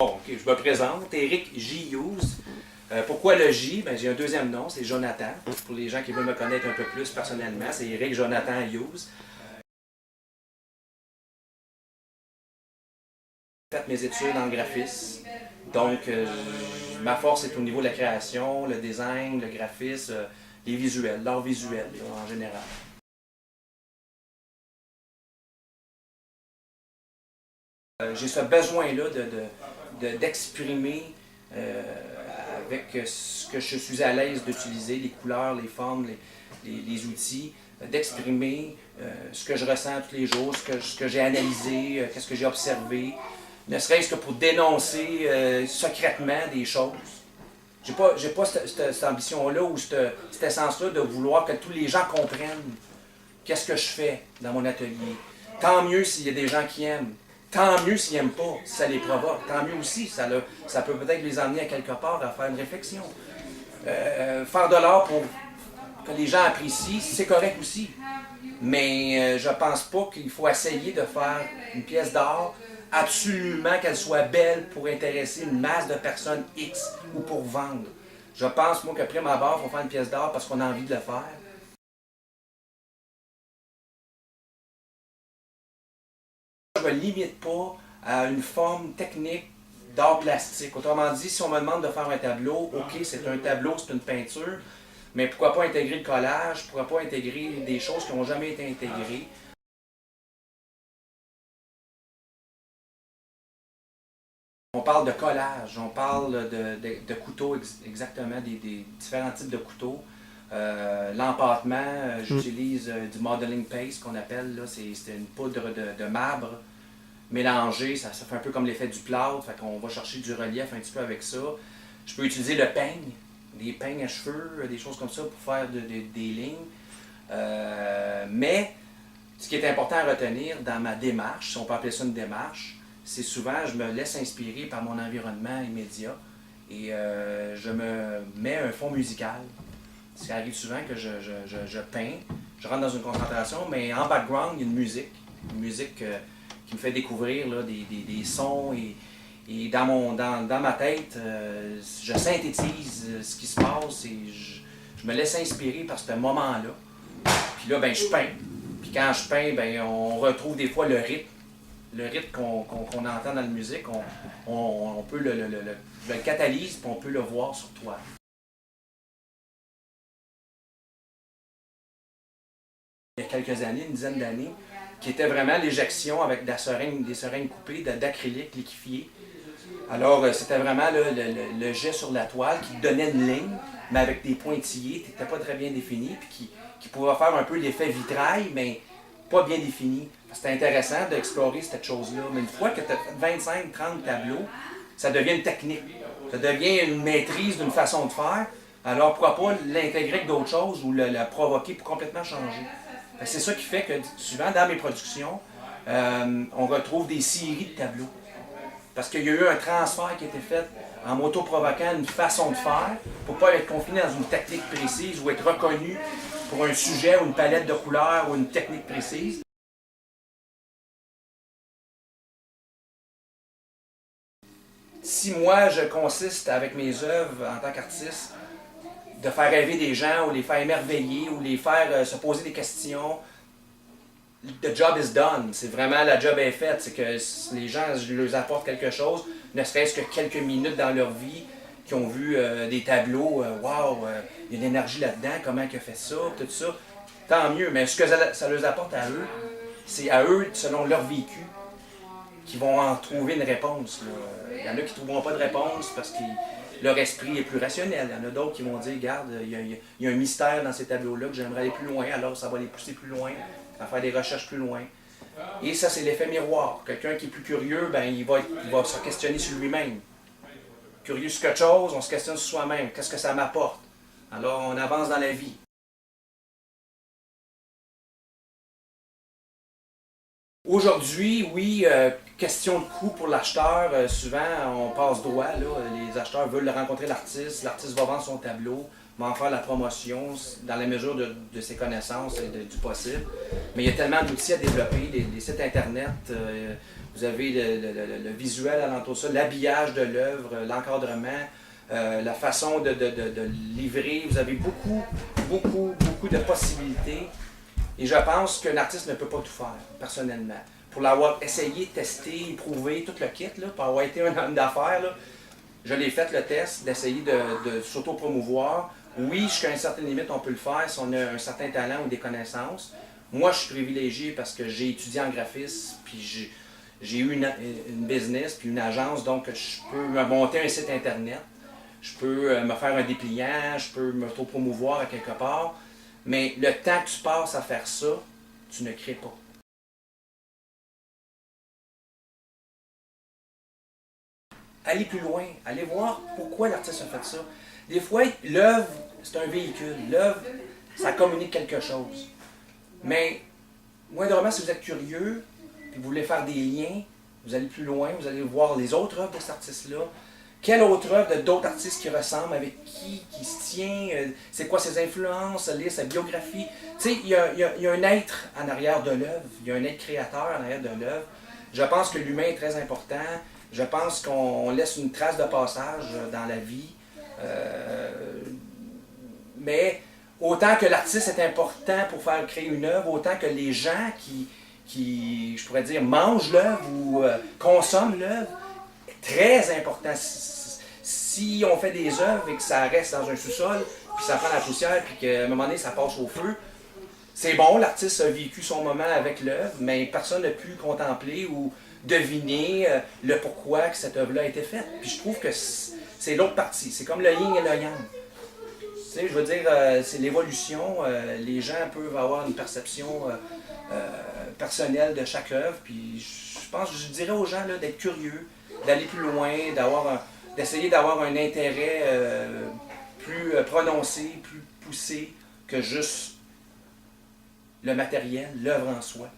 Bon, ok, je me présente, Eric J. Hughes. Pourquoi le J? Ben, j'ai un deuxième nom, c'est Jonathan. Pour les gens qui veulent me connaître un peu plus personnellement, c'est Eric Jonathan Hughes. J'ai fait mes études en graphisme. Donc, ma force est au niveau de la création, le design, le graphisme, les visuels, l'art visuel là, en général. J'ai ce besoin-là d'exprimer avec ce que je suis à l'aise d'utiliser, les couleurs, les formes, les outils, d'exprimer ce que je ressens tous les jours, ce que j'ai analysé, qu'est-ce que j'ai observé, ne serait-ce que pour dénoncer secrètement des choses. J'ai pas cette ambition-là ou cette essence-là de vouloir que tous les gens comprennent qu'est-ce que je fais dans mon atelier. Tant mieux s'il y a des gens qui aiment. Tant mieux s'ils n'aiment pas, si ça les provoque. Tant mieux aussi, ça peut peut-être les amener à quelque part à faire une réflexion. Faire de l'art pour que les gens apprécient, c'est correct aussi. Mais je pense pas qu'il faut essayer de faire une pièce d'art absolument qu'elle soit belle pour intéresser une masse de personnes X ou pour vendre. Je pense, moi, que prime abord, il faut faire une pièce d'art parce qu'on a envie de le faire. Je ne me limite pas à une forme technique d'art plastique. Autrement dit, si on me demande de faire un tableau, ok, c'est un tableau, c'est une peinture, mais pourquoi pas intégrer le collage, pourquoi pas intégrer des choses qui n'ont jamais été intégrées. On parle de collage, on parle de couteaux, exactement, des différents types de couteaux. L'empâtement, j'utilise du modeling paste qu'on appelle, là, c'est une poudre de marbre mélangée, ça fait un peu comme l'effet du plâtre, fait qu'on va chercher du relief un petit peu avec ça. Je peux utiliser le peigne, des peignes à cheveux, des choses comme ça pour faire des lignes. Mais ce qui est important à retenir dans ma démarche, si on peut appeler ça une démarche, c'est souvent je me laisse inspirer par mon environnement immédiat et je me mets un fond musical. Ça arrive souvent que je peins, je rentre dans une concentration, mais en background, il y a une musique qui me fait découvrir là, des sons et dans ma tête, je synthétise ce qui se passe et je me laisse inspirer par ce moment-là. Puis là, ben, je peins. Puis quand je peins, ben, on retrouve des fois le rythme. Le rythme qu'on entend dans la musique, on peut je le catalyse puis on peut le voir sur toi. Il y a quelques années, une dizaine d'années, qui était vraiment l'éjection avec des seringues coupées d'acrylique liquéfié. Alors, c'était vraiment le jet sur la toile qui donnait une ligne, mais avec des pointillés qui n'étaient pas très bien définis, puis qui pouvait faire un peu l'effet vitrail, mais pas bien défini. C'était intéressant d'explorer cette chose-là. Mais une fois que tu as fait 25-30 tableaux, ça devient une technique. Ça devient une maîtrise d'une façon de faire. Alors, pourquoi pas l'intégrer avec d'autres choses ou la provoquer pour complètement changer. C'est ça qui fait que souvent, dans mes productions, on retrouve des séries de tableaux. Parce qu'il y a eu un transfert qui a été fait en m'auto-provoquant une façon de faire pour ne pas être confiné dans une technique précise ou être reconnu pour un sujet ou une palette de couleurs ou une technique précise. Si moi, je consiste avec mes œuvres en tant qu'artiste de faire rêver des gens ou les faire émerveiller ou les faire se poser des questions, the job is done. C'est vraiment la job est faite. C'est que les gens, je leur apporte quelque chose, ne serait-ce que quelques minutes dans leur vie, qui ont vu des tableaux, wow, il y a de l'énergie là-dedans, comment il a fait ça, tout ça. Tant mieux, mais ce que ça leur apporte à eux, c'est à eux, selon leur vécu, qui vont en trouver une réponse. Là. Il y en a qui ne trouveront pas de réponse parce que leur esprit est plus rationnel. Il y en a d'autres qui vont dire, regarde, il y a un mystère dans ces tableaux-là que j'aimerais aller plus loin, alors ça va les pousser plus loin, à faire des recherches plus loin. Et ça, c'est l'effet miroir. Quelqu'un qui est plus curieux, ben, il va se questionner sur lui-même. Curieux sur quelque chose, on se questionne sur soi-même. Qu'est-ce que ça m'apporte? Alors, on avance dans la vie. Aujourd'hui, oui, question de coût pour l'acheteur, souvent on passe droit, là, les acheteurs veulent rencontrer l'artiste va vendre son tableau, va en faire la promotion dans la mesure de ses connaissances et du possible. Mais il y a tellement d'outils à développer, les sites internet, vous avez le visuel alentour de ça, l'habillage de l'œuvre, l'encadrement, la façon de livrer, vous avez beaucoup de possibilités. Et je pense qu'un artiste ne peut pas tout faire, personnellement. Pour l'avoir essayé, testé, éprouvé, tout le kit, là, pour avoir été un homme d'affaires, là, je l'ai fait le test d'essayer de s'auto-promouvoir. Oui, jusqu'à une certaine limite, on peut le faire si on a un certain talent ou des connaissances. Moi, je suis privilégié parce que j'ai étudié en graphisme, puis j'ai eu une business, puis une agence, donc je peux me monter un site internet, je peux me faire un dépliant, je peux m'auto-promouvoir à quelque part. Mais le temps que tu passes à faire ça, tu ne crées pas. Allez plus loin, allez voir pourquoi l'artiste a fait ça. Des fois, l'œuvre, c'est un véhicule. L'œuvre, ça communique quelque chose. Mais, moindrement, si vous êtes curieux, et vous voulez faire des liens, vous allez plus loin, vous allez voir les autres œuvres de cet artiste-là. Quelle autre œuvre d'autres artistes qui ressemblent, avec qui se tient, c'est quoi ses influences, lire sa biographie. Tu sais, il y a un être en arrière de l'œuvre, il y a un être créateur en arrière de l'œuvre. Je pense que l'humain est très important. Je pense qu'on laisse une trace de passage dans la vie. Mais autant que l'artiste est important pour faire créer une œuvre, autant que les gens qui je pourrais dire, mangent l'œuvre ou consomment l'œuvre, très important. Si on fait des œuvres et que ça reste dans un sous-sol, puis ça prend la poussière, puis qu'à un moment donné, ça passe au feu, c'est bon, l'artiste a vécu son moment avec l'œuvre, mais personne n'a pu contempler ou deviner le pourquoi que cette œuvre-là a été faite. Puis je trouve que c'est l'autre partie. C'est comme le yin et le yang. Tu sais, je veux dire, c'est l'évolution. Les gens peuvent avoir une perception personnelle de chaque œuvre. Puis je dirais aux gens là, d'être curieux, d'aller plus loin, d'essayer d'avoir un intérêt plus prononcé, plus poussé que juste le matériel, l'œuvre en soi.